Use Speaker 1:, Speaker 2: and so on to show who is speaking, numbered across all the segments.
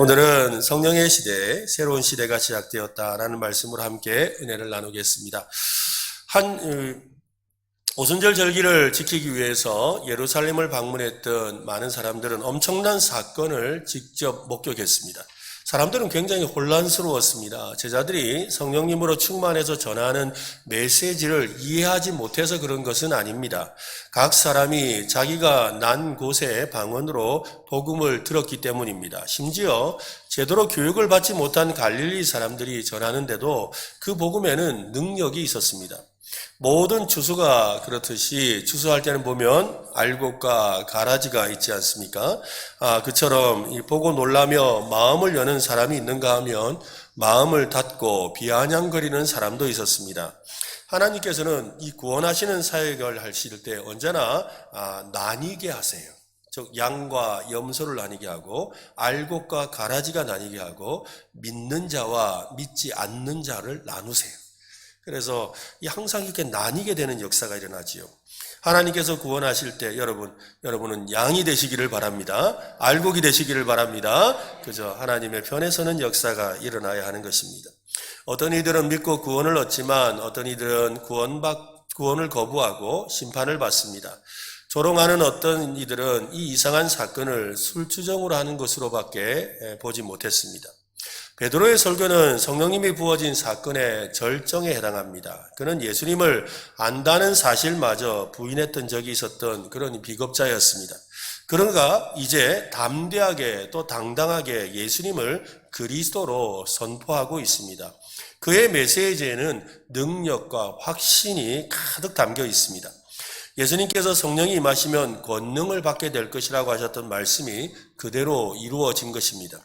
Speaker 1: 오늘은 성령의 시대, 새로운 시대가 시작되었다라는 말씀으로 함께 은혜를 나누겠습니다. 오순절 절기를 지키기 위해서 예루살렘을 방문했던 많은 사람들은 엄청난 사건을 직접 목격했습니다. 사람들은 굉장히 혼란스러웠습니다. 제자들이 성령님으로 충만해서 전하는 메시지를 이해하지 못해서 그런 것은 아닙니다. 각 사람이 자기가 난 곳의 방언으로 복음을 들었기 때문입니다. 심지어 제대로 교육을 받지 못한 갈릴리 사람들이 전하는데도 그 복음에는 능력이 있었습니다. 모든 추수가 그렇듯이 추수할 때는 보면 알곡과 가라지가 있지 않습니까? 그처럼 보고 놀라며 마음을 여는 사람이 있는가 하면 마음을 닫고 비아냥거리는 사람도 있었습니다. 하나님께서는 이 구원하시는 사역을 하실 때 언제나 나뉘게 하세요. 즉 양과 염소를 나뉘게 하고 알곡과 가라지가 나뉘게 하고 믿는 자와 믿지 않는 자를 나누세요. 그래서 항상 이렇게 나뉘게 되는 역사가 일어나지요. 하나님께서 구원하실 때 여러분은 양이 되시기를 바랍니다. 알곡이 되시기를 바랍니다. 그저 하나님의 편에 서는 역사가 일어나야 하는 것입니다. 어떤 이들은 믿고 구원을 얻지만 어떤 이들은 구원을 거부하고 심판을 받습니다. 조롱하는 어떤 이들은 이 이상한 사건을 술주정으로 하는 것으로밖에 보지 못했습니다. 베드로의 설교는 성령님이 부어진 사건의 절정에 해당합니다. 그는 예수님을 안다는 사실마저 부인했던 적이 있었던 그런 비겁자였습니다. 그런가 이제 담대하게 또 당당하게 예수님을 그리스도로 선포하고 있습니다. 그의 메시지에는 능력과 확신이 가득 담겨 있습니다. 예수님께서 성령이 임하시면 권능을 받게 될 것이라고 하셨던 말씀이 그대로 이루어진 것입니다.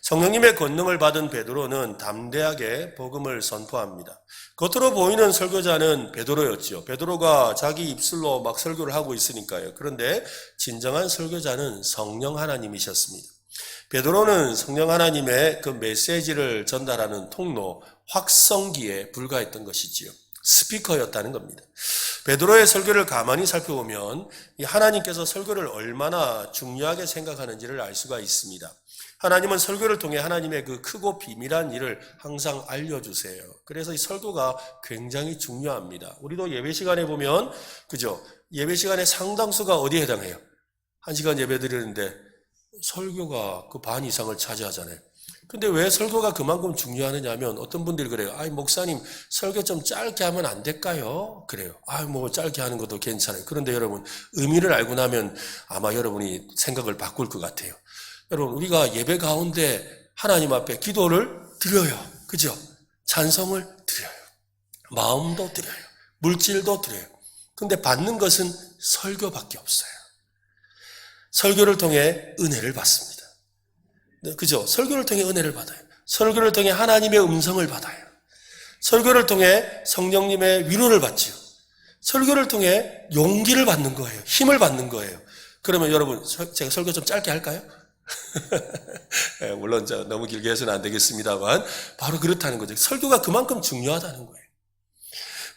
Speaker 1: 성령님의 권능을 받은 베드로는 담대하게 복음을 선포합니다. 겉으로 보이는 설교자는 베드로였죠. 베드로가 자기 입술로 막 설교를 하고 있으니까요. 그런데 진정한 설교자는 성령 하나님이셨습니다. 베드로는 성령 하나님의 그 메시지를 전달하는 통로, 확성기에 불과했던 것이지요. 스피커였다는 겁니다. 베드로의 설교를 가만히 살펴보면 하나님께서 설교를 얼마나 중요하게 생각하는지를 알 수가 있습니다. 하나님은 설교를 통해 하나님의 그 크고 비밀한 일을 항상 알려주세요. 그래서 이 설교가 굉장히 중요합니다. 우리도 예배 시간에 보면, 그죠? 예배 시간에 상당수가 어디에 해당해요? 1시간 예배 드리는데 설교가 그 반 이상을 차지하잖아요. 근데 왜 설교가 그만큼 중요하느냐 하면 어떤 분들이 그래요. 목사님, 설교 좀 짧게 하면 안 될까요? 그래요. 뭐 짧게 하는 것도 괜찮아요. 그런데 여러분, 의미를 알고 나면 아마 여러분이 생각을 바꿀 것 같아요. 여러분, 우리가 예배 가운데 하나님 앞에 기도를 드려요. 그죠? 찬송을 드려요. 마음도 드려요. 물질도 드려요. 근데 받는 것은 설교밖에 없어요. 설교를 통해 은혜를 받습니다. 그죠? 설교를 통해 은혜를 받아요. 설교를 통해 하나님의 음성을 받아요. 설교를 통해 성령님의 위로를 받지요. 설교를 통해 용기를 받는 거예요. 힘을 받는 거예요. 그러면 여러분, 제가 설교 좀 짧게 할까요? 물론 너무 길게 해서는 안 되겠습니다만 바로 그렇다는 거죠. 설교가 그만큼 중요하다는 거예요.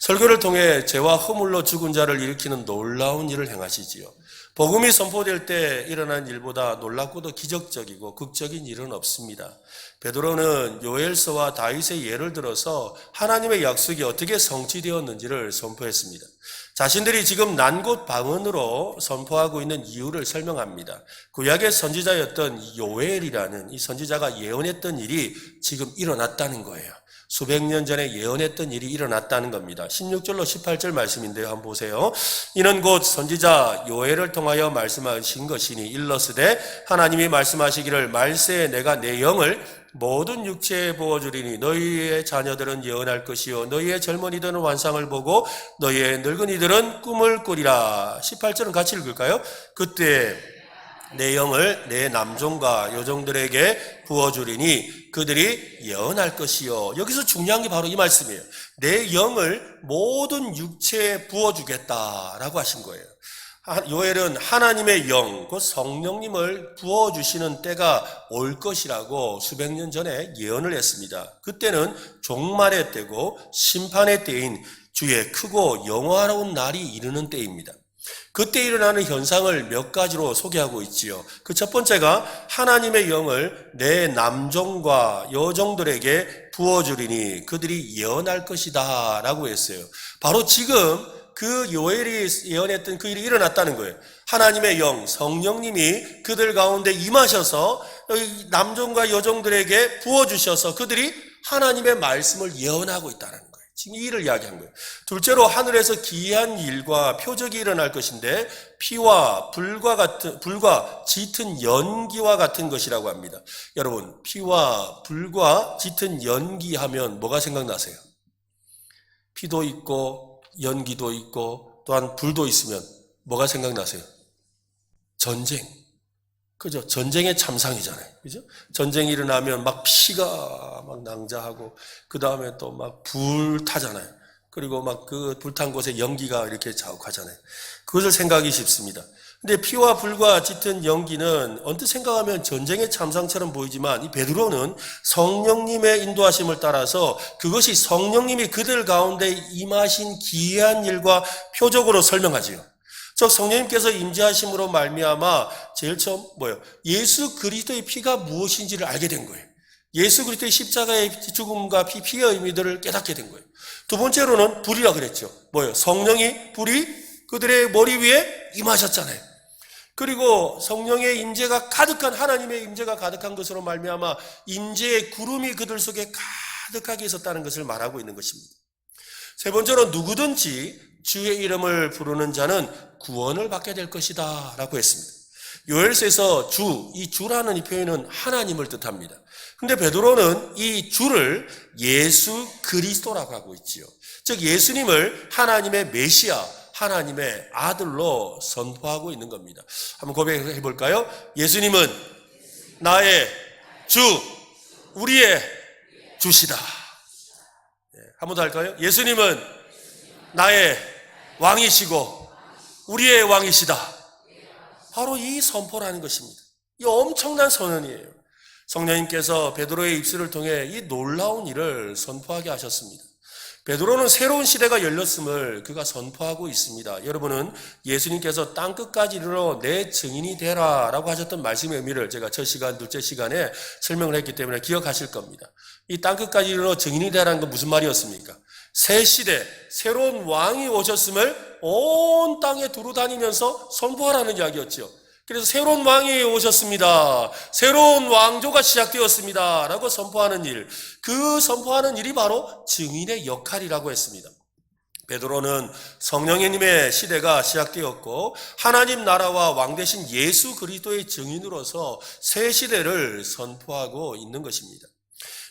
Speaker 1: 설교를 통해 죄와 허물로 죽은 자를 일으키는 놀라운 일을 행하시지요. 복음이 선포될 때 일어난 일보다 놀랍고도 기적적이고 극적인 일은 없습니다. 베드로는 요엘서와 다윗의 예를 들어서 하나님의 약속이 어떻게 성취되었는지를 선포했습니다. 자신들이 지금 난 곳 방언으로 선포하고 있는 이유를 설명합니다. 구약의 선지자였던 요엘이라는 이 선지자가 예언했던 일이 지금 일어났다는 거예요. 수백 년 전에 예언했던 일이 일어났다는 겁니다. 16절로 18절 말씀인데요. 한번 보세요. 이는 곧 선지자 요엘을 통하여 말씀하신 것이니 일러스되 하나님이 말씀하시기를 말세에 내가 내 영을 모든 육체에 부어주리니 너희의 자녀들은 예언할 것이요 너희의 젊은이들은 환상을 보고 너희의 늙은이들은 꿈을 꾸리라. 18절은 같이 읽을까요? 그때 내 영을 내 남종과 여종들에게 부어주리니 그들이 예언할 것이요. 여기서 중요한 게 바로 이 말씀이에요. 내 영을 모든 육체에 부어주겠다라고 하신 거예요. 요엘은 하나님의 영, 그 성령님을 부어주시는 때가 올 것이라고 수백 년 전에 예언을 했습니다. 그때는 종말의 때고 심판의 때인 주의 크고 영화로운 날이 이르는 때입니다. 그때 일어나는 현상을 몇 가지로 소개하고 있지요. 그 첫 번째가 하나님의 영을 내 남종과 여종들에게 부어주리니 그들이 예언할 것이다 라고 했어요. 바로 지금 그 요엘이 예언했던 그 일이 일어났다는 거예요. 하나님의 영, 성령님이 그들 가운데 임하셔서 남종과 여종들에게 부어주셔서 그들이 하나님의 말씀을 예언하고 있다는 거예요. 지금 이 일을 이야기한 거예요. 둘째로 하늘에서 기이한 일과 표적이 일어날 것인데 피와 불과 짙은 연기와 같은 것이라고 합니다. 여러분, 피와 불과 짙은 연기하면 뭐가 생각나세요? 피도 있고 연기도 있고 또한 불도 있으면 뭐가 생각나세요? 전쟁. 그죠? 전쟁의 참상이잖아요. 그죠? 전쟁이 일어나면 막 피가 막 낭자하고, 그 다음에 또 막 불 타잖아요. 그리고 막 그 불탄 곳에 연기가 이렇게 자욱하잖아요. 그것을 생각하기 쉽습니다. 근데 피와 불과 짙은 연기는 언뜻 생각하면 전쟁의 참상처럼 보이지만 이 베드로는 성령님의 인도하심을 따라서 그것이 성령님이 그들 가운데 임하신 기이한 일과 표적으로 설명하지요. 즉 성령님께서 임재하심으로 말미암아 제일 처음 예수 그리스도의 피가 무엇인지를 알게 된 거예요. 예수 그리스도의 십자가의 죽음과 피의 의미들을 깨닫게 된 거예요. 두 번째로는 불이라 그랬죠. 성령이 불이 그들의 머리 위에 임하셨잖아요. 그리고 성령의 임재가 가득한, 하나님의 임재가 가득한 것으로 말미암아 임재의 구름이 그들 속에 가득하게 있었다는 것을 말하고 있는 것입니다. 세 번째로 누구든지 주의 이름을 부르는 자는 구원을 받게 될 것이다 라고 했습니다. 요엘서에서 이 주라는 이 표현은 하나님을 뜻합니다. 근데 베드로는 이 주를 예수 그리스도라고 하고 있지요. 즉 예수님을 하나님의 메시아, 하나님의 아들로 선포하고 있는 겁니다. 한번 고백해 볼까요? 예수님은 나의 주, 우리의 주시다. 한 번 더 할까요? 예수님은 나의 왕이시고 우리의 왕이시다. 바로 이 선포라는 것입니다. 이 엄청난 선언이에요. 성령님께서 베드로의 입술을 통해 이 놀라운 일을 선포하게 하셨습니다. 베드로는 새로운 시대가 열렸음을 그가 선포하고 있습니다. 여러분은 예수님께서 땅끝까지 이르러 내 증인이 되라 라고 하셨던 말씀의 의미를 제가 첫 시간, 둘째 시간에 설명을 했기 때문에 기억하실 겁니다. 이 땅끝까지 이르러 증인이 되라는 건 무슨 말이었습니까? 새 시대, 새로운 왕이 오셨음을 온 땅에 두루 다니면서 선포하라는 이야기였죠. 그래서 새로운 왕이 오셨습니다. 새로운 왕조가 시작되었습니다. 라고 선포하는 일. 그 선포하는 일이 바로 증인의 역할이라고 했습니다. 베드로는 성령님의 시대가 시작되었고 하나님 나라와 왕 되신 예수 그리스도의 증인으로서 새 시대를 선포하고 있는 것입니다.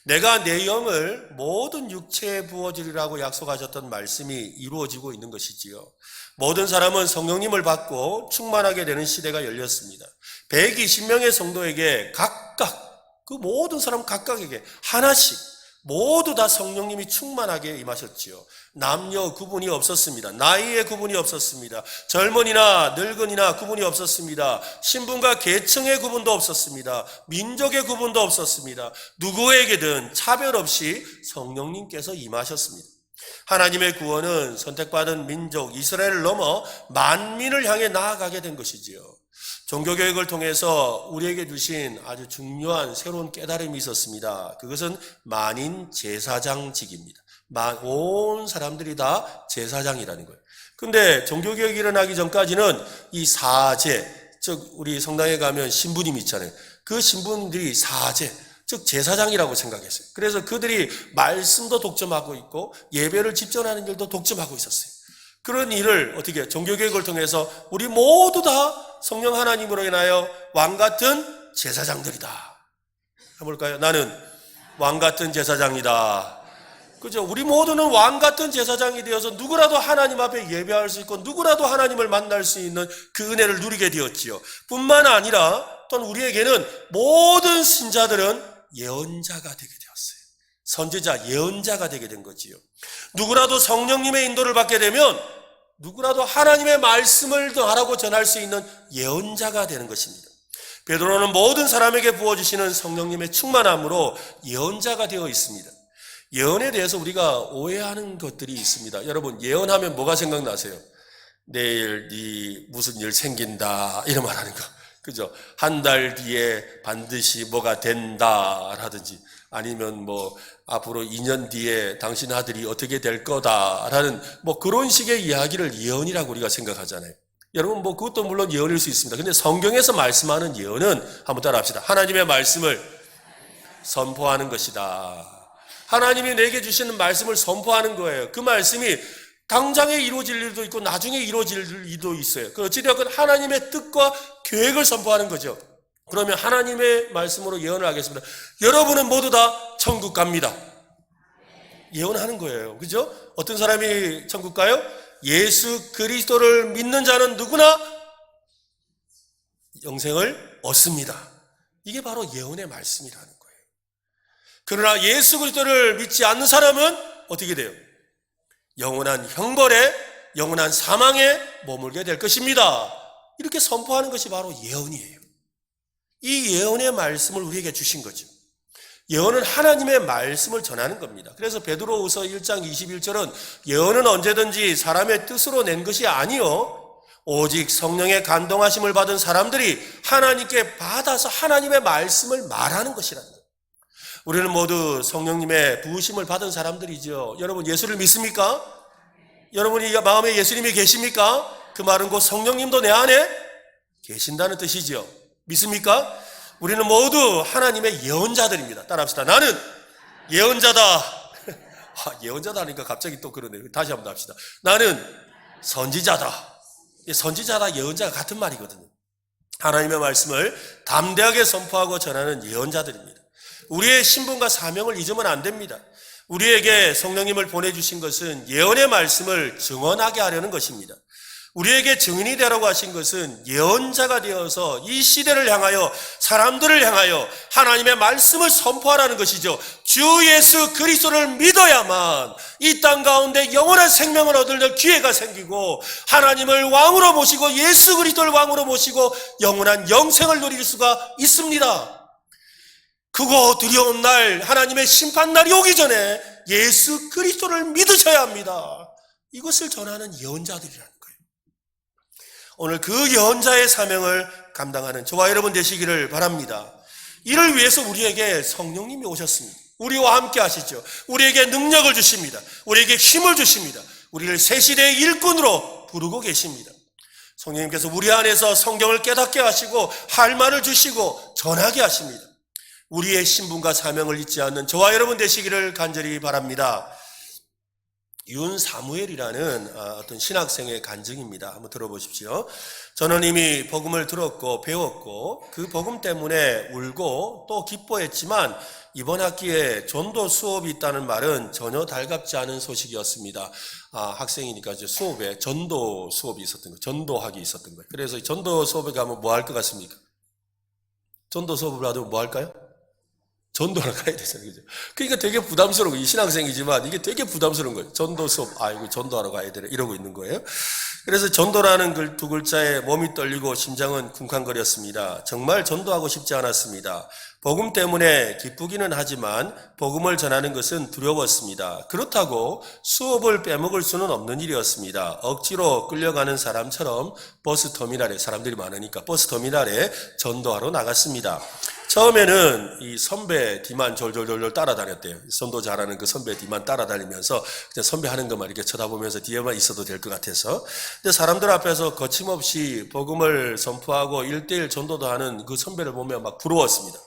Speaker 1: 내가 내 영을 모든 육체에 부어주리라고 약속하셨던 말씀이 이루어지고 있는 것이지요. 모든 사람은 성령님을 받고 충만하게 되는 시대가 열렸습니다. 120명의 성도에게 각각, 그 모든 사람 각각에게 하나씩 모두 다 성령님이 충만하게 임하셨지요. 남녀 구분이 없었습니다. 나이의 구분이 없었습니다. 젊은이나 늙은이나 구분이 없었습니다. 신분과 계층의 구분도 없었습니다. 민족의 구분도 없었습니다. 누구에게든 차별 없이 성령님께서 임하셨습니다. 하나님의 구원은 선택받은 민족 이스라엘을 넘어 만민을 향해 나아가게 된 것이지요. 종교교육을 통해서 우리에게 주신 아주 중요한 새로운 깨달음이 있었습니다. 그것은 만인 제사장직입니다. 온 사람들이 다 제사장이라는 거예요. 근데 종교개혁이 일어나기 전까지는 이 사제, 즉 우리 성당에 가면 신부님 있잖아요. 그 신부님들이 사제, 즉 제사장이라고 생각했어요. 그래서 그들이 말씀도 독점하고 있고 예배를 집전하는 일도 독점하고 있었어요. 그런 일을 어떻게 종교개혁을 통해서 우리 모두 다 성령 하나님으로 인하여 왕같은 제사장들이다. 해볼까요? 나는 왕같은 제사장이다. 그죠? 우리 모두는 왕같은 제사장이 되어서 누구라도 하나님 앞에 예배할 수 있고 누구라도 하나님을 만날 수 있는 그 은혜를 누리게 되었지요. 뿐만 아니라 또한 우리에게는 모든 신자들은 예언자가 되게 되었어요. 선지자, 예언자가 되게 된 거지요. 누구라도 성령님의 인도를 받게 되면 누구라도 하나님의 말씀을 말하고 전할 수 있는 예언자가 되는 것입니다. 베드로는 모든 사람에게 부어주시는 성령님의 충만함으로 예언자가 되어 있습니다. 예언에 대해서 우리가 오해하는 것들이 있습니다. 여러분, 예언하면 뭐가 생각나세요? 내일 네 무슨 일 생긴다 이런 말 하는 거. 그죠? 한 달 뒤에 반드시 뭐가 된다 라든지 아니면 뭐 앞으로 2년 뒤에 당신 아들이 어떻게 될 거다라는 뭐 그런 식의 이야기를 예언이라고 우리가 생각하잖아요. 여러분 뭐 그것도 물론 예언일 수 있습니다. 근데 성경에서 말씀하는 예언은 한번 따라합시다. 하나님의 말씀을 선포하는 것이다. 하나님이 내게 주시는 말씀을 선포하는 거예요. 그 말씀이 당장에 이루어질 일도 있고 나중에 이루어질 일도 있어요. 그 어찌되었건 하나님의 뜻과 계획을 선포하는 거죠. 그러면 하나님의 말씀으로 예언을 하겠습니다. 여러분은 모두 다 천국 갑니다. 예언하는 거예요. 그죠? 어떤 사람이 천국 가요? 예수 그리스도를 믿는 자는 누구나 영생을 얻습니다. 이게 바로 예언의 말씀이라는 거예요. 그러나 예수 그리스도를 믿지 않는 사람은 어떻게 돼요? 영원한 형벌에, 영원한 사망에 머물게 될 것입니다. 이렇게 선포하는 것이 바로 예언이에요. 이 예언의 말씀을 우리에게 주신 거죠. 예언은 하나님의 말씀을 전하는 겁니다. 그래서 베드로후서 1장 21절은 예언은 언제든지 사람의 뜻으로 낸 것이 아니요 오직 성령의 감동하심을 받은 사람들이 하나님께 받아서 하나님의 말씀을 말하는 것이라는 거예요. 우리는 모두 성령님의 부으심을 받은 사람들이죠. 여러분 예수를 믿습니까? 여러분이 마음에 예수님이 계십니까? 그 말은 곧 성령님도 내 안에 계신다는 뜻이죠. 믿습니까? 우리는 모두 하나님의 예언자들입니다. 따라합시다. 나는 예언자다. 예언자다 하니까 갑자기 또 그러네요. 다시 한번 합시다. 나는 선지자다. 선지자다, 예언자가 같은 말이거든요. 하나님의 말씀을 담대하게 선포하고 전하는 예언자들입니다. 우리의 신분과 사명을 잊으면 안 됩니다. 우리에게 성령님을 보내주신 것은 예언의 말씀을 증언하게 하려는 것입니다. 우리에게 증인이 되라고 하신 것은 예언자가 되어서 이 시대를 향하여 사람들을 향하여 하나님의 말씀을 선포하라는 것이죠. 주 예수 그리스도를 믿어야만 이 땅 가운데 영원한 생명을 얻을 기회가 생기고 하나님을 왕으로 모시고 예수 그리스도를 왕으로 모시고 영원한 영생을 누릴 수가 있습니다. 크고 두려운 날, 하나님의 심판날이 오기 전에 예수 그리스도를 믿으셔야 합니다. 이것을 전하는 예언자들이라는 거예요. 오늘 그 예언자의 사명을 감당하는 저와 여러분 되시기를 바랍니다. 이를 위해서 우리에게 성령님이 오셨습니다. 우리와 함께 하시죠. 우리에게 능력을 주십니다. 우리에게 힘을 주십니다. 우리를 새 시대의 일꾼으로 부르고 계십니다. 성령님께서 우리 안에서 성경을 깨닫게 하시고 할 말을 주시고 전하게 하십니다. 우리의 신분과 사명을 잊지 않는 저와 여러분 되시기를 간절히 바랍니다. 윤사무엘이라는 어떤 신학생의 간증입니다. 한번 들어보십시오. 저는 이미 복음을 들었고 배웠고 그 복음 때문에 울고 또 기뻐했지만 이번 학기에 전도 수업이 있다는 말은 전혀 달갑지 않은 소식이었습니다. 학생이니까 이제 수업에 전도 수업이 있었던 거예요. 전도학이 있었던 거예요. 그래서 전도 수업에 가면 뭐 할 것 같습니까? 전도 수업을 받으면 뭐 할까요? 전도하러 가야 되잖아요. 그죠? 그러니까 되게 부담스러운 거예요. 신학생이지만 이게 되게 부담스러운 거예요. 전도 수업, 이거 전도하러 가야 되나 이러고 있는 거예요. 그래서 전도라는 두 글자에 몸이 떨리고 심장은 쿵쾅거렸습니다. 정말 전도하고 싶지 않았습니다. 복음 때문에 기쁘기는 하지만 복음을 전하는 것은 두려웠습니다. 그렇다고 수업을 빼먹을 수는 없는 일이었습니다. 억지로 끌려가는 사람처럼 버스터미널에 사람들이 많으니까 버스터미널에 전도하러 나갔습니다. 처음에는 이 선배 뒤만 졸졸졸 따라다녔대요. 선도 잘하는 그 선배 뒤만 따라다니면서 그냥 선배 하는 것만 이렇게 쳐다보면서 뒤에만 있어도 될 것 같아서. 근데 사람들 앞에서 거침없이 복음을 선포하고 1:1 전도도 하는 그 선배를 보면 막 부러웠습니다.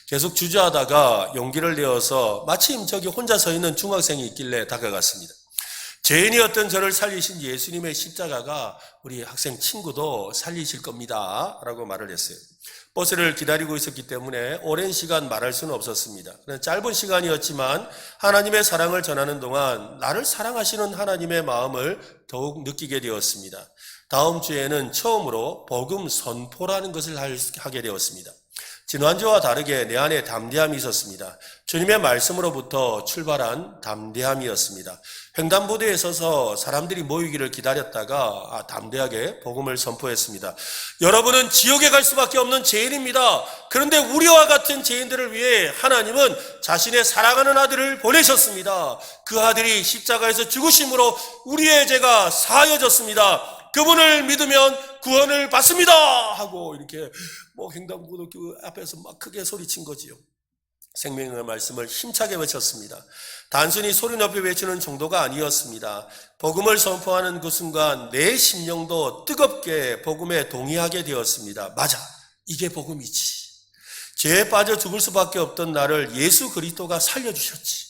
Speaker 1: 계속 주저하다가 용기를 내어서 마침 저기 혼자 서 있는 중학생이 있길래 다가갔습니다. 죄인이었던 저를 살리신 예수님의 십자가가 우리 학생 친구도 살리실 겁니다 라고 말을 했어요. 버스를 기다리고 있었기 때문에 오랜 시간 말할 수는 없었습니다. 짧은 시간이었지만 하나님의 사랑을 전하는 동안 나를 사랑하시는 하나님의 마음을 더욱 느끼게 되었습니다. 다음 주에는 처음으로 복음 선포라는 것을 하게 되었습니다. 지난주와 다르게 내 안에 담대함이 있었습니다. 주님의 말씀으로부터 출발한 담대함이었습니다. 횡단보도에 서서 사람들이 모이기를 기다렸다가 담대하게 복음을 선포했습니다. 여러분은 지옥에 갈 수밖에 없는 죄인입니다. 그런데 우리와 같은 죄인들을 위해 하나님은 자신의 사랑하는 아들을 보내셨습니다. 그 아들이 십자가에서 죽으심으로 우리의 죄가 사하여졌습니다. 그 그분을 믿으면 구원을 받습니다 하고 이렇게 횡단보도 앞에서 막 크게 소리친 거지요. 생명의 말씀을 힘차게 외쳤습니다. 단순히 소리 높이 외치는 정도가 아니었습니다. 복음을 선포하는 그 순간 내 심령도 뜨겁게 복음에 동의하게 되었습니다. 맞아, 이게 복음이지. 죄에 빠져 죽을 수밖에 없던 나를 예수 그리스도가 살려주셨지.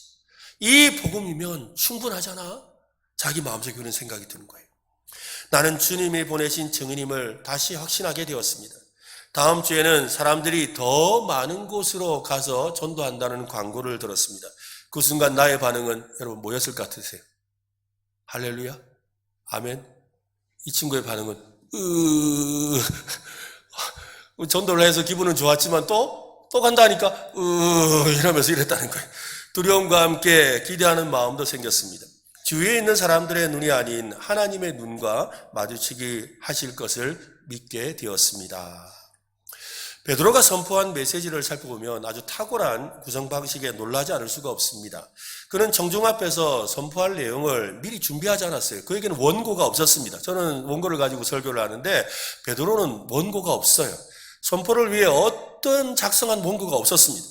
Speaker 1: 이 복음이면 충분하잖아. 자기 마음속에 그런 생각이 드는 거예요. 나는 주님이 보내신 증인임을 다시 확신하게 되었습니다. 다음 주에는 사람들이 더 많은 곳으로 가서 전도한다는 광고를 들었습니다. 그 순간 나의 반응은 여러분 뭐였을 것 같으세요? 할렐루야? 아멘? 이 친구의 반응은 전도를 해서 기분은 좋았지만 또 간다 하니까 이러면서 이랬다는 거예요. 두려움과 함께 기대하는 마음도 생겼습니다. 주위에 있는 사람들의 눈이 아닌 하나님의 눈과 마주치기 하실 것을 믿게 되었습니다. 베드로가 선포한 메시지를 살펴보면 아주 탁월한 구성 방식에 놀라지 않을 수가 없습니다. 그는 청중 앞에서 선포할 내용을 미리 준비하지 않았어요. 그에게는 원고가 없었습니다. 저는 원고를 가지고 설교를 하는데 베드로는 원고가 없어요. 선포를 위해 어떤 작성한 원고가 없었습니다.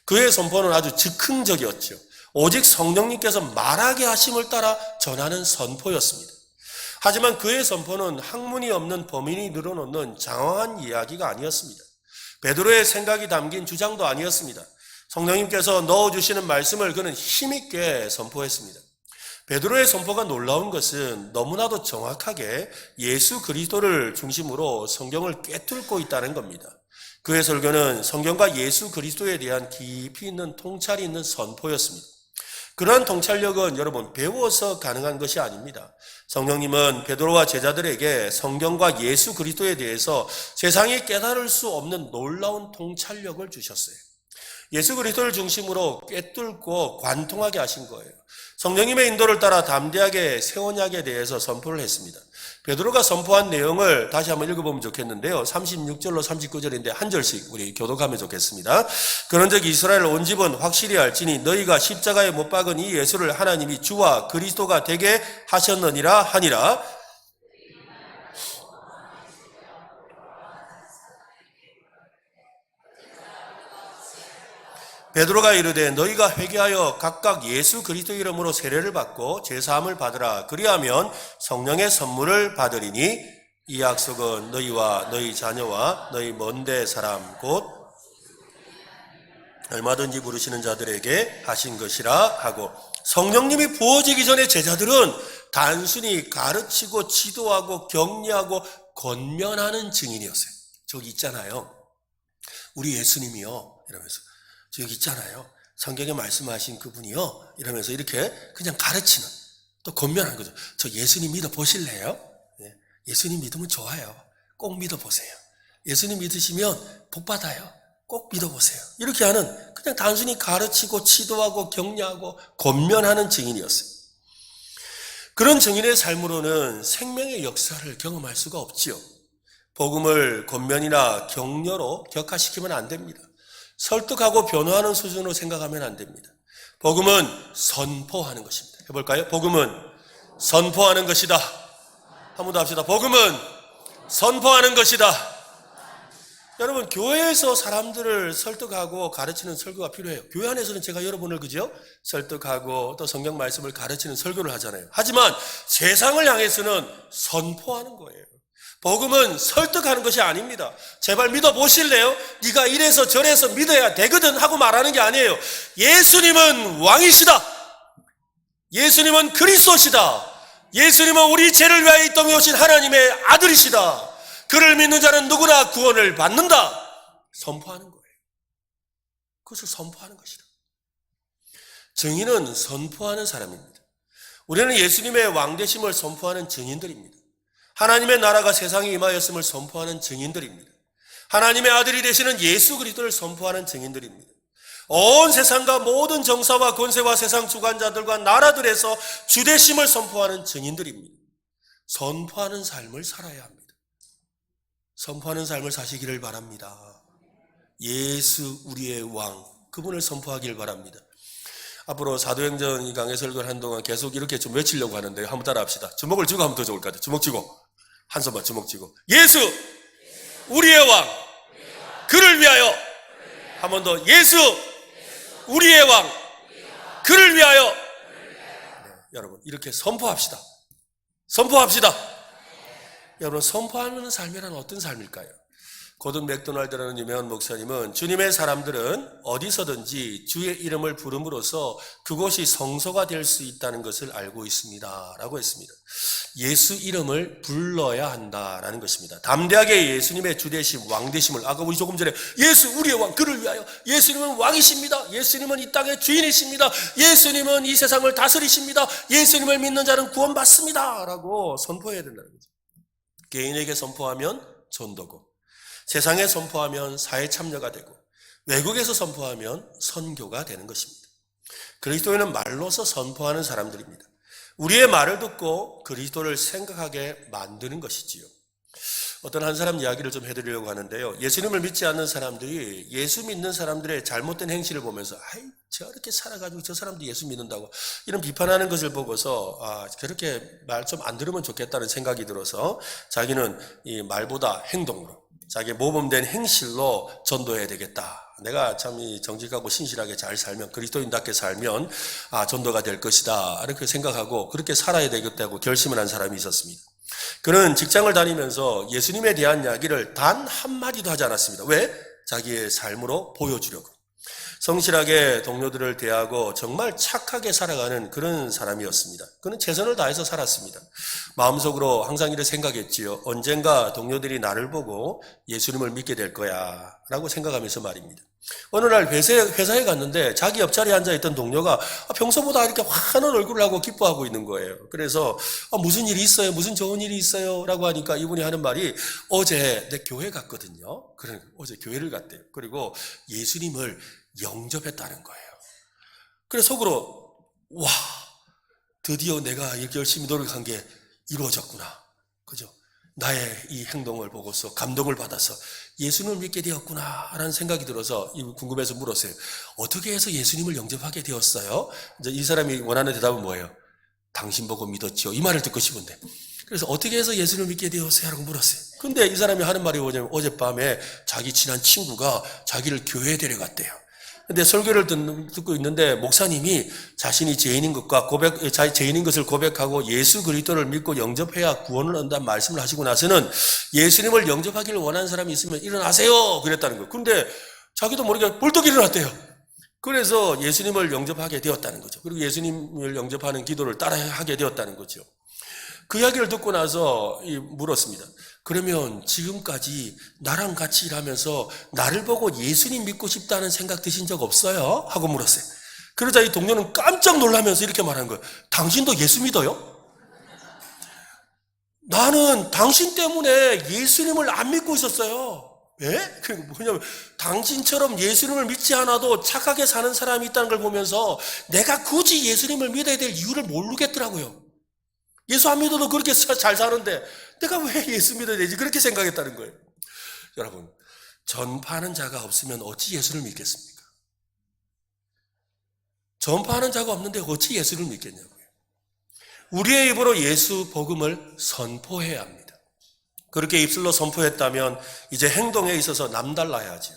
Speaker 1: 그의 선포는 아주 즉흥적이었죠. 오직 성령님께서 말하게 하심을 따라 전하는 선포였습니다. 하지만 그의 선포는 학문이 없는 범인이 늘어놓는 장황한 이야기가 아니었습니다. 베드로의 생각이 담긴 주장도 아니었습니다. 성령님께서 넣어주시는 말씀을 그는 힘있게 선포했습니다. 베드로의 선포가 놀라운 것은 너무나도 정확하게 예수 그리스도를 중심으로 성경을 꿰뚫고 있다는 겁니다. 그의 설교는 성경과 예수 그리스도에 대한 깊이 있는 통찰이 있는 선포였습니다. 그러한 통찰력은 여러분 배워서 가능한 것이 아닙니다. 성령님은 베드로와 제자들에게 성경과 예수 그리스도에 대해서 세상이 깨달을 수 없는 놀라운 통찰력을 주셨어요. 예수 그리스도를 중심으로 꿰뚫고 관통하게 하신 거예요. 성령님의 인도를 따라 담대하게 새 언약에 대해서 선포를 했습니다. 베드로가 선포한 내용을 다시 한번 읽어보면 좋겠는데요. 36절로 39절인데 한 절씩 우리 교독하면 좋겠습니다. 그런즉 이스라엘 온 집은 확실히 알지니 너희가 십자가에 못 박은 이 예수를 하나님이 주와 그리스도가 되게 하셨느니라 하니라. 베드로가 이르되 너희가 회개하여 각각 예수 그리스도 이름으로 세례를 받고 제사함을 받으라. 그리하면 성령의 선물을 받으리니 이 약속은 너희와 너희 자녀와 너희 먼데 사람 곧 얼마든지 부르시는 자들에게 하신 것이라 하고, 성령님이 부어지기 전에 제자들은 단순히 가르치고 지도하고 격려하고 권면하는 증인이었어요. 저기 있잖아요, 우리 예수님이요 이러면서, 여기 있잖아요, 성경에 말씀하신 그분이요 이러면서 이렇게 그냥 가르치는, 또 권면하는 거죠. 저 예수님 믿어 보실래요? 예수님 믿으면 좋아요. 꼭 믿어 보세요. 예수님 믿으시면 복 받아요. 꼭 믿어 보세요. 이렇게 하는, 그냥 단순히 가르치고 지도하고 격려하고 권면하는 증인이었어요. 그런 증인의 삶으로는 생명의 역사를 경험할 수가 없지요. 복음을 권면이나 격려로 격화시키면 안 됩니다. 설득하고 변호하는 수준으로 생각하면 안 됩니다. 복음은 선포하는 것입니다. 해볼까요? 복음은 선포하는 것이다. 한 번 더 합시다. 복음은 선포하는 것이다. 여러분, 교회에서 사람들을 설득하고 가르치는 설교가 필요해요. 교회 안에서는 제가 여러분을 그죠? 설득하고 또 성경 말씀을 가르치는 설교를 하잖아요. 하지만 세상을 향해서는 선포하는 거예요. 복음은 설득하는 것이 아닙니다. 제발 믿어보실래요? 네가 이래서 저래서 믿어야 되거든 하고 말하는 게 아니에요. 예수님은 왕이시다. 예수님은 그리스도시다. 예수님은 우리 죄를 위하여 이 땅에 오신 하나님의 아들이시다. 그를 믿는 자는 누구나 구원을 받는다. 선포하는 거예요. 그것을 선포하는 것이다. 증인은 선포하는 사람입니다. 우리는 예수님의 왕되심을 선포하는 증인들입니다. 하나님의 나라가 세상에 임하였음을 선포하는 증인들입니다. 하나님의 아들이 되시는 예수 그리스도를 선포하는 증인들입니다. 온 세상과 모든 정사와 권세와 세상 주관자들과 나라들에서 주되심을 선포하는 증인들입니다. 선포하는 삶을 살아야 합니다. 선포하는 삶을 사시기를 바랍니다. 예수 우리의 왕, 그분을 선포하기를 바랍니다. 앞으로 사도행전 이 강의 설교를 한동안 계속 이렇게 좀 외치려고 하는데요. 한번 따라 합시다. 주먹을 쥐고 하면 더 좋을 것 같아요. 주먹 쥐고. 한 손만 주먹 쥐고 예수 우리의 왕 그를 위하여. 한 번 더 예수 우리의 왕 그를 위하여. 네, 여러분 이렇게 선포합시다. 선포합시다. 여러분 선포하는 삶이란 어떤 삶일까요? 고든 맥도날드라는 유명한 목사님은 주님의 사람들은 어디서든지 주의 이름을 부름으로써 그곳이 성소가 될 수 있다는 것을 알고 있습니다 라고 했습니다. 예수 이름을 불러야 한다라는 것입니다. 담대하게 예수님의 주되심, 왕되심을, 아까 우리 조금 전에 예수 우리의 왕 그를 위하여, 예수님은 왕이십니다, 예수님은 이 땅의 주인이십니다, 예수님은 이 세상을 다스리십니다, 예수님을 믿는 자는 구원받습니다 라고 선포해야 된다는 거죠. 개인에게 선포하면 전도고, 세상에 선포하면 사회 참여가 되고, 외국에서 선포하면 선교가 되는 것입니다. 그리스도인은 말로서 선포하는 사람들입니다. 우리의 말을 듣고 그리스도를 생각하게 만드는 것이지요. 어떤 한 사람 이야기를 좀 해드리려고 하는데요. 예수님을 믿지 않는 사람들이 예수 믿는 사람들의 잘못된 행실을 보면서 아이 저렇게 살아가지고 저 사람도 예수 믿는다고 이런 비판하는 것을 보고서 저렇게 말 좀 안 들으면 좋겠다는 생각이 들어서 자기는 이 말보다 행동으로, 자기의 모범된 행실로 전도해야 되겠다. 내가 참 정직하고 신실하게 잘 살면, 그리스도인답게 살면 전도가 될 것이다 이렇게 생각하고 그렇게 살아야 되겠다고 결심을 한 사람이 있었습니다. 그는 직장을 다니면서 예수님에 대한 이야기를 단 한마디도 하지 않았습니다. 왜? 자기의 삶으로 보여주려고. 성실하게 동료들을 대하고 정말 착하게 살아가는 그런 사람이었습니다. 그는 최선을 다해서 살았습니다. 마음속으로 항상 이렇게 생각했지요. 언젠가 동료들이 나를 보고 예수님을 믿게 될 거야 라고 생각하면서 말입니다. 어느 날 회사에 갔는데 자기 옆자리에 앉아있던 동료가 평소보다 이렇게 환한 얼굴을 하고 기뻐하고 있는 거예요. 그래서 무슨 일이 있어요? 무슨 좋은 일이 있어요? 라고 하니까 이분이 하는 말이 어제 내 교회 갔거든요. 그러니까 어제 교회를 갔대요. 그리고 예수님을 영접했다는 거예요. 그래서 속으로 와, 드디어 내가 이렇게 열심히 노력한 게 이루어졌구나. 그죠? 나의 이 행동을 보고서 감동을 받아서 예수님을 믿게 되었구나 라는 생각이 들어서 궁금해서 물었어요. 어떻게 해서 예수님을 영접하게 되었어요? 이제 이 사람이 원하는 대답은 뭐예요? 당신 보고 믿었지요. 이 말을 듣고 싶은데. 그래서 어떻게 해서 예수님을 믿게 되었어요? 라고 물었어요. 근데 이 사람이 하는 말이 뭐냐면 어젯밤에 자기 친한 친구가 자기를 교회에 데려갔대요. 근데 설교를 듣고 있는데 목사님이 자신이 죄인인 것과 죄인인 것을 고백하고 예수 그리스도를 믿고 영접해야 구원을 얻는다는 말씀을 하시고 나서는 예수님을 영접하기를 원하는 사람이 있으면 일어나세요 그랬다는 거예요. 근데 자기도 모르게 벌떡 일어났대요. 그래서 예수님을 영접하게 되었다는 거죠. 그리고 예수님을 영접하는 기도를 따라하게 되었다는 거죠. 그 이야기를 듣고 나서 물었습니다. 그러면 지금까지 나랑 같이 일하면서 나를 보고 예수님 믿고 싶다는 생각 드신 적 없어요? 하고 물었어요. 그러자 이 동료는 깜짝 놀라면서 이렇게 말한 거예요. 당신도 예수 믿어요? 나는 당신 때문에 예수님을 안 믿고 있었어요. 왜? 뭐냐면 당신처럼 예수님을 믿지 않아도 착하게 사는 사람이 있다는 걸 보면서 내가 굳이 예수님을 믿어야 될 이유를 모르겠더라고요. 예수 안 믿어도 그렇게 잘 사는데 내가 왜 예수 믿어야 되지? 그렇게 생각했다는 거예요. 여러분, 전파하는 자가 없으면 어찌 예수를 믿겠습니까? 전파하는 자가 없는데 어찌 예수를 믿겠냐고요. 우리의 입으로 예수 복음을 선포해야 합니다. 그렇게 입술로 선포했다면 이제 행동에 있어서 남달라야죠.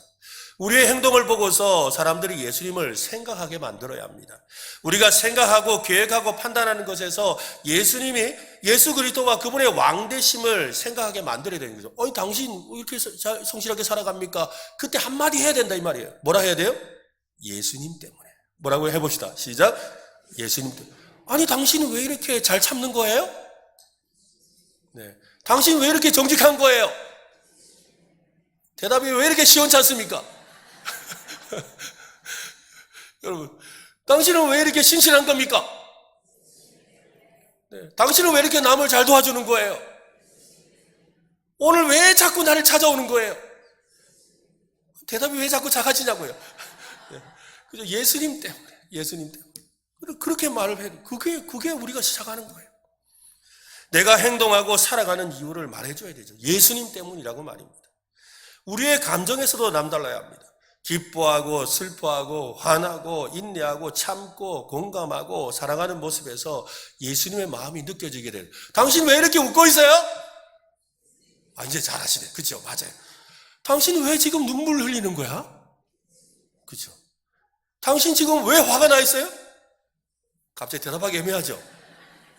Speaker 1: 우리의 행동을 보고서 사람들이 예수님을 생각하게 만들어야 합니다. 우리가 생각하고 계획하고 판단하는 것에서 예수님이 예수 그리스도와 그분의 왕되심을 생각하게 만들어야 되는 거죠. 당신 이렇게 성실하게 살아갑니까? 그때 한마디 해야 된다 이 말이에요. 뭐라 해야 돼요? 예수님 때문에. 뭐라고 해봅시다. 시작. 예수님 때문에. 아니 당신은 왜 이렇게 잘 참는 거예요? 네. 당신은 왜 이렇게 정직한 거예요? 대답이 왜 이렇게 시원찮습니까? 여러분, 당신은 왜 이렇게 신실한 겁니까? 네, 당신은 왜 이렇게 남을 잘 도와주는 거예요? 오늘 왜 자꾸 나를 찾아오는 거예요? 대답이 왜 자꾸 작아지냐고요? 네, 그죠? 예수님 때문에, 예수님 때문에. 그렇게 말을 해도 그게 우리가 시작하는 거예요. 내가 행동하고 살아가는 이유를 말해줘야 되죠. 예수님 때문이라고 말입니다. 우리의 감정에서도 남달라야 합니다. 기뻐하고 슬퍼하고 화나고 인내하고 참고 공감하고 사랑하는 모습에서 예수님의 마음이 느껴지게 돼요. 당신 왜 이렇게 웃고 있어요? 이제 잘하시네. 그죠? 맞아요. 당신 왜 지금 눈물 흘리는 거야? 그죠? 당신 지금 왜 화가 나 있어요? 갑자기 대답하기 애매하죠?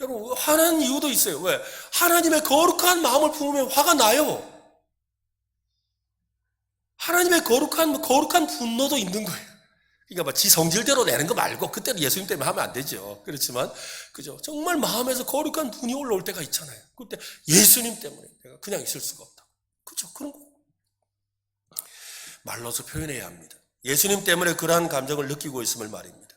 Speaker 1: 여러분, 화난 이유도 있어요. 왜? 하나님의 거룩한 마음을 품으면 화가 나요. 하나님의 거룩한 분노도 있는 거예요. 그러니까 지 성질대로 내는 거 말고, 그때는 예수님 때문에 하면 안 되죠. 그렇지만, 그죠? 정말 마음에서 거룩한 분이 올라올 때가 있잖아요. 그때 예수님 때문에 내가 그냥 있을 수가 없다. 그죠? 그런 거. 말로서 표현해야 합니다. 예수님 때문에 그러한 감정을 느끼고 있음을 말입니다.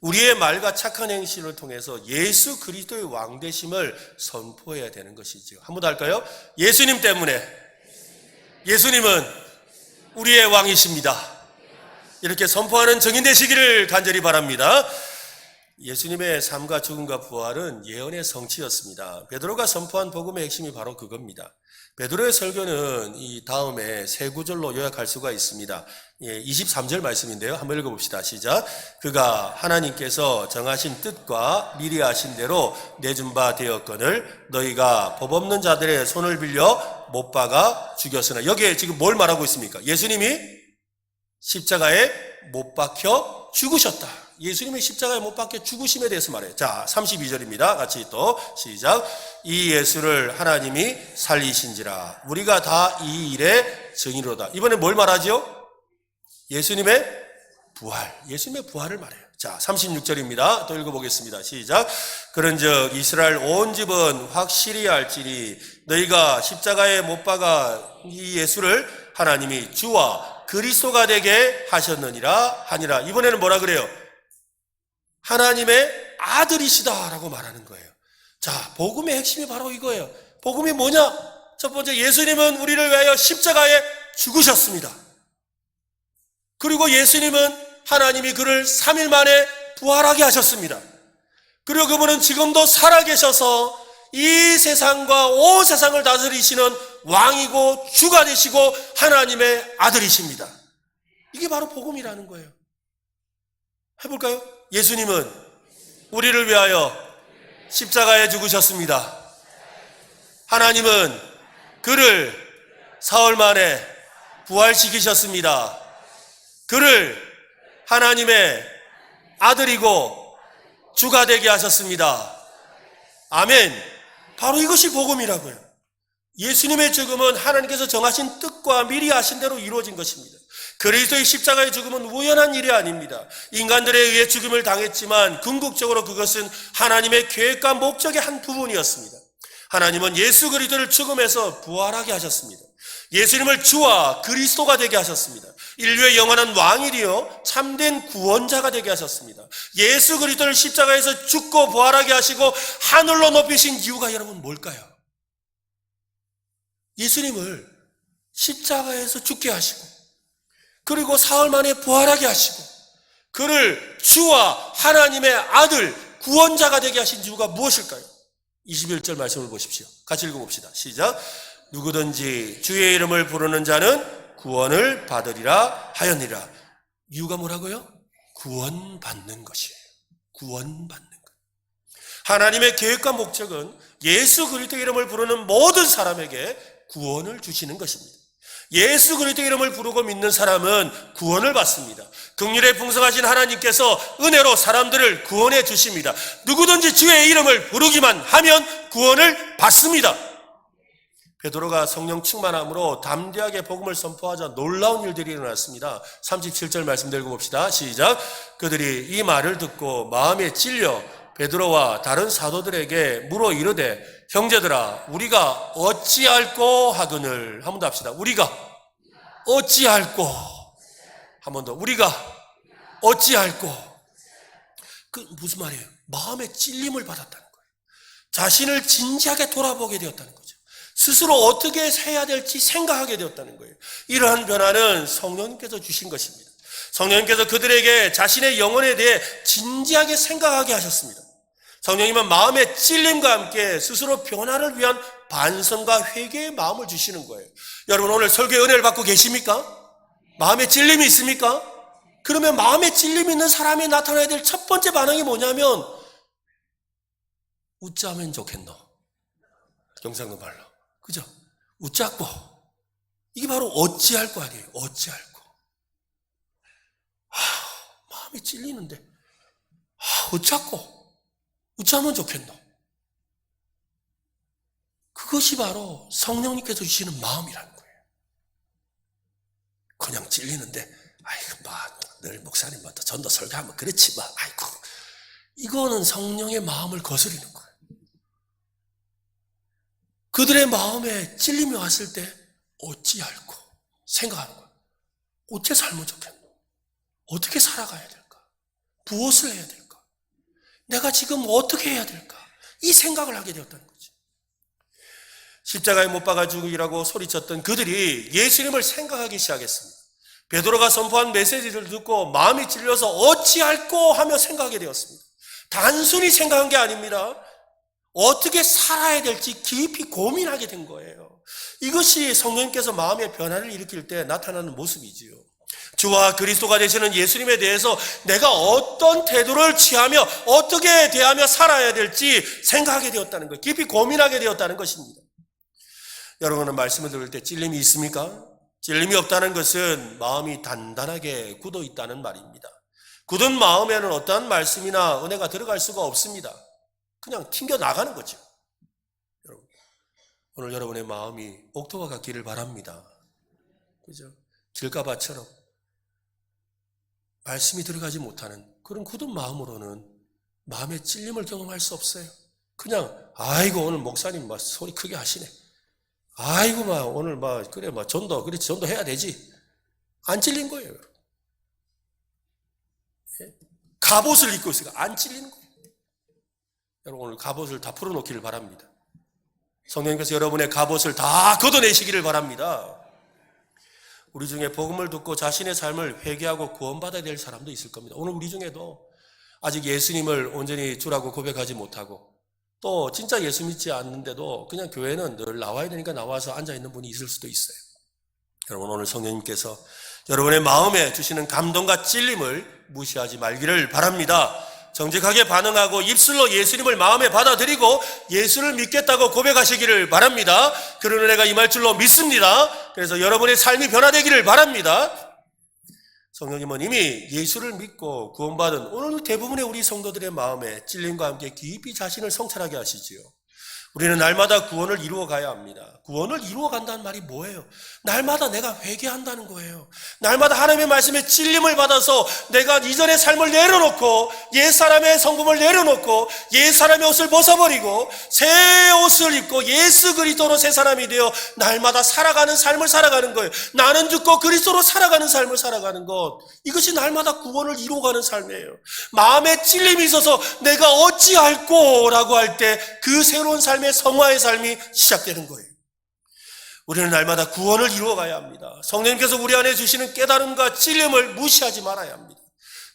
Speaker 1: 우리의 말과 착한 행실을 통해서 예수 그리스도의 왕되심을 선포해야 되는 것이죠. 한 번 더 할까요? 예수님 때문에 예수님은 우리의 왕이십니다. 이렇게 선포하는 증인 되시기를 간절히 바랍니다. 예수님의 삶과 죽음과 부활은 예언의 성취였습니다. 베드로가 선포한 복음의 핵심이 바로 그겁니다. 베드로의 설교는 이 다음에 세 구절로 요약할 수가 있습니다. 23절 말씀인데요. 한번 읽어봅시다. 시작. 그가 하나님께서 정하신 뜻과 미리 하신 대로 내준 바 되었거늘 너희가 법 없는 자들의 손을 빌려 못 박아 죽였으나. 여기에 지금 뭘 말하고 있습니까? 예수님이 십자가에 못 박혀 죽으셨다. 예수님이 십자가에 못 박혀 죽으심에 대해서 말해요. 자, 32절입니다. 같이 또 시작. 이 예수를 하나님이 살리신지라 우리가 다 이 일의 증인으로다. 이번에 뭘 말하죠? 예수님의 부활. 예수님의 부활을 말해요. 자, 36절입니다. 또 읽어보겠습니다. 시작. 그런즉 이스라엘 온 집은 확실히 알지니 너희가 십자가에 못 박아 이 예수를 하나님이 주와 그리스도가 되게 하셨느니라 하니라. 이번에는 뭐라 그래요? 하나님의 아들이시다라고 말하는 거예요. 자, 복음의 핵심이 바로 이거예요. 복음이 뭐냐? 첫 번째, 예수님은 우리를 위하여 십자가에 죽으셨습니다. 그리고 예수님은 하나님이 그를 3일 만에 부활하게 하셨습니다. 그리고 그분은 지금도 살아계셔서 이 세상과 온 세상을 다스리시는 왕이고 주가 되시고 하나님의 아들이십니다. 이게 바로 복음이라는 거예요. 해볼까요? 예수님은 우리를 위하여 십자가에 죽으셨습니다. 하나님은 그를 사흘 만에 부활시키셨습니다. 그를 하나님의 아들이고 주가 되게 하셨습니다. 아멘. 바로 이것이 복음이라고요. 예수님의 죽음은 하나님께서 정하신 뜻과 미리 하신 대로 이루어진 것입니다. 그리스도의 십자가의 죽음은 우연한 일이 아닙니다. 인간들에 의해 죽음을 당했지만 궁극적으로 그것은 하나님의 계획과 목적의 한 부분이었습니다. 하나님은 예수 그리스도를 죽음에서 부활하게 하셨습니다. 예수님을 주와 그리스도가 되게 하셨습니다. 인류의 영원한 왕이리요 참된 구원자가 되게 하셨습니다. 예수 그리스도를 십자가에서 죽고 부활하게 하시고 하늘로 높이신 이유가 여러분 뭘까요? 예수님을 십자가에서 죽게 하시고 그리고 사흘 만에 부활하게 하시고 그를 주와 하나님의 아들 구원자가 되게 하신 이유가 무엇일까요? 21절 말씀을 보십시오. 같이 읽어봅시다. 시작. 누구든지 주의 이름을 부르는 자는 구원을 받으리라 하였느니라. 이유가 뭐라고요? 구원받는 것이에요. 구원받는 것. 하나님의 계획과 목적은 예수 그리스도 이름을 부르는 모든 사람에게 구원을 주시는 것입니다. 예수 그리스도 이름을 부르고 믿는 사람은 구원을 받습니다. 긍휼에 풍성하신 하나님께서 은혜로 사람들을 구원해 주십니다. 누구든지 주의 이름을 부르기만 하면 구원을 받습니다. 베드로가 성령 충만함으로 담대하게 복음을 선포하자 놀라운 일들이 일어났습니다. 37절 말씀 들고 봅시다. 시작. 그들이 이 말을 듣고 마음에 찔려 베드로와 다른 사도들에게 물어 이르되 형제들아 우리가 어찌할꼬 하거늘. 한 번 더 합시다. 우리가 어찌할꼬. 한 번 더. 우리가 어찌할꼬. 그 무슨 말이에요? 마음에 찔림을 받았다는 거예요. 자신을 진지하게 돌아보게 되었다는 거죠. 스스로 어떻게 해야 될지 생각하게 되었다는 거예요. 이러한 변화는 성령님께서 주신 것입니다. 성령님께서 그들에게 자신의 영혼에 대해 진지하게 생각하게 하셨습니다. 성령님은 마음의 찔림과 함께 스스로 변화를 위한 반성과 회개의 마음을 주시는 거예요. 여러분 오늘 설교의 은혜를 받고 계십니까? 마음에 찔림이 있습니까? 그러면 마음에 찔림이 있는 사람이 나타나야 될 첫 번째 반응이 뭐냐면 웃자면 좋겠노. 경상도 말로. 그죠? 웃자고. 이게 바로 어찌할거 아니에요. 어찌할거. 마음이 찔리는데 어쩌고 어쩌면 좋겠노. 그것이 바로 성령님께서 주시는 마음이라는 거예요. 그냥 찔리는데 늘 목사님부터 전도 설교하면 그렇지 이거는 성령의 마음을 거스리는 거예요. 그들의 마음에 찔림이 왔을 때 어찌할꼬 생각하는 거예요. 어떻게 살면 좋겠노? 어떻게 살아가야 될까? 무엇을 해야 될까? 내가 지금 어떻게 해야 될까? 이 생각을 하게 되었다는 거죠. 십자가에 못 박아 죽이라고 소리쳤던 그들이 예수님을 생각하기 시작했습니다. 베드로가 선포한 메시지를 듣고 마음이 찔려서 어찌할꼬 하며 생각하게 되었습니다. 단순히 생각한 게 아닙니다. 어떻게 살아야 될지 깊이 고민하게 된 거예요. 이것이 성령님께서 마음의 변화를 일으킬 때 나타나는 모습이지요. 주와 그리스도가 되시는 예수님에 대해서 내가 어떤 태도를 취하며 어떻게 대하며 살아야 될지 생각하게 되었다는 거예요. 깊이 고민하게 되었다는 것입니다. 여러분은 말씀을 들을 때 찔림이 있습니까? 찔림이 없다는 것은 마음이 단단하게 굳어 있다는 말입니다. 굳은 마음에는 어떠한 말씀이나 은혜가 들어갈 수가 없습니다. 그냥 튕겨 나가는 거죠. 여러분, 오늘 여러분의 마음이 옥토와 같기를 바랍니다. 그죠? 길가바처럼 말씀이 들어가지 못하는 그런 굳은 마음으로는 마음의 찔림을 경험할 수 없어요. 그냥 아이고 오늘 목사님 소리 크게 하시네. 아이고 오늘 그래 전도 그렇지 전도 해야 되지. 안 찔린 거예요. 갑옷을 입고 있으니까 안 찔리는 거예요. 여러분 오늘 갑옷을 다 풀어놓기를 바랍니다. 성령님께서 여러분의 갑옷을 다 걷어내시기를 바랍니다. 우리 중에 복음을 듣고 자신의 삶을 회개하고 구원받아야 될 사람도 있을 겁니다. 오늘 우리 중에도 아직 예수님을 온전히 주라고 고백하지 못하고 또 진짜 예수 믿지 않는데도 그냥 교회는 늘 나와야 되니까 나와서 앉아있는 분이 있을 수도 있어요. 여러분 오늘 성령님께서 여러분의 마음에 주시는 감동과 찔림을 무시하지 말기를 바랍니다. 정직하게 반응하고 입술로 예수님을 마음에 받아들이고 예수를 믿겠다고 고백하시기를 바랍니다. 그런 은혜가 임할 줄로 믿습니다. 그래서 여러분의 삶이 변화되기를 바랍니다. 성령님은 이미 예수를 믿고 구원받은 오늘 대부분의 우리 성도들의 마음에 찔림과 함께 깊이 자신을 성찰하게 하시지요. 우리는 날마다 구원을 이루어 가야 합니다. 구원을 이루어 간다는 말이 뭐예요? 날마다 내가 회개한다는 거예요. 날마다 하나님의 말씀에 찔림을 받아서 내가 이전의 삶을 내려놓고 옛사람의 성품을 내려놓고 옛사람의 옷을 벗어버리고 새 옷을 입고 예수 그리스도로 새 사람이 되어 날마다 살아가는 삶을 살아가는 거예요. 나는 죽고 그리스도로 살아가는 삶을 살아가는 것, 이것이 날마다 구원을 이루어가는 삶이에요. 마음에 찔림이 있어서 내가 어찌할꼬 라고 할 때 그 새로운 삶의 성화의 삶이 시작되는 거예요. 우리는 날마다 구원을 이루어가야 합니다. 성령님께서 우리 안에 주시는 깨달음과 찔림을 무시하지 말아야 합니다.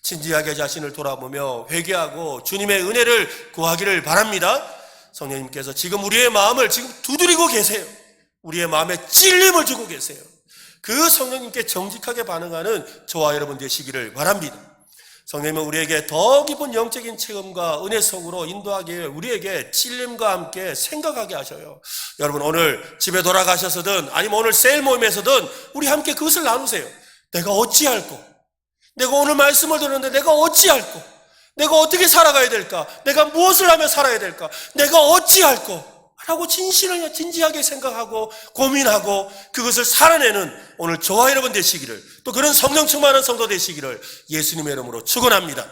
Speaker 1: 진지하게 자신을 돌아보며 회개하고 주님의 은혜를 구하기를 바랍니다. 성령님께서 지금 우리의 마음을 지금 두드리고 계세요. 우리의 마음에 찔림을 주고 계세요. 그 성령님께 정직하게 반응하는 저와 여러분 되시기를 바랍니다. 성령님은 우리에게 더 깊은 영적인 체험과 은혜 속으로 인도하기 위해 우리에게 찔림과 함께 생각하게 하셔요. 여러분 오늘 집에 돌아가셔서든 아니면 오늘 세일 모임에서든 우리 함께 그것을 나누세요. 내가 어찌할꼬? 내가 오늘 말씀을 들었는데 내가 어찌할꼬? 내가 어떻게 살아가야 될까? 내가 무엇을 하며 살아야 될까? 내가 어찌할꼬? 라고 진지하게 생각하고 고민하고 그것을 살아내는 오늘 저와 여러분 되시기를, 또 그런 성령 충만한 성도 되시기를 예수님의 이름으로 축원합니다.